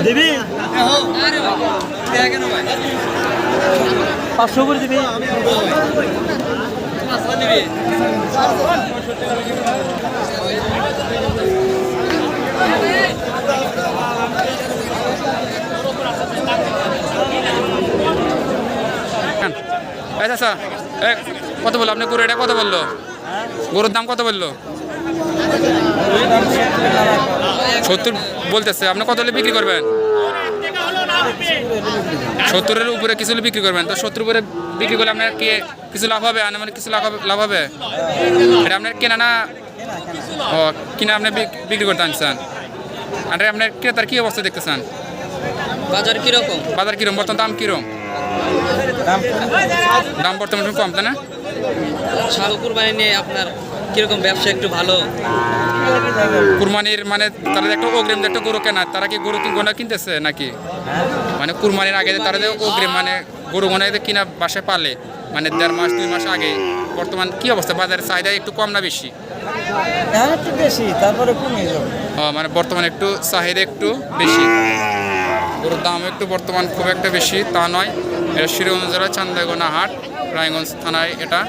দিবি 500 করে দিবি। আচ্ছা কত বললো আপনি? গরু এটা কত বললো? গরুর দাম কত বললো? 70 বলতেছে। আপনি কত হলে বিক্রি করবেন? 70-এর উপরে কিছু হলে বিক্রি করবেন। তো 70 উপরে বিক্রি করলে আপনার কি কিছু লাভ হবে? মানে কিছু লাভ হবে? এটা আপনার কেনা না? ও কিনা আপনি বিক্রি করতে আনছেন? আর আপনার ক্রেতার কী অবস্থা দেখতেছেন? বাজার কিরকম? বাজার কিরকম বর্তমান? দাম কিরকম? দাম বর্তমানে কম, তাই না? শাল কুরবানি নিয়ে আপনার কিরকম ব্যবসা? একটু ভালো কুরবানির মানে তারা একটা অগ্রিম একটা গরু কেনা, তারা কি গরু গোনা কিনতেছে নাকি? মানে কুরবানির আগে তারা যে অগ্রিম মানে গরু গোনা কিনা বাসায় পালে মানে 1.5 মাস 2 মাস আগে, বর্তমান কি অবস্থা? বাজারের চাহিদা একটু কম না বেশি? একটু বেশি, তারপরে কমে যাবে। মানে বর্তমানে একটু চাহিদা একটু বেশি, গরুর দাম একটু বর্তমান খুব একটা বেশি তা নয়। এটা শিরোগঞ্জ জেলার চান্দাইগোনা হাট, রায়গঞ্জ থানায় এটা।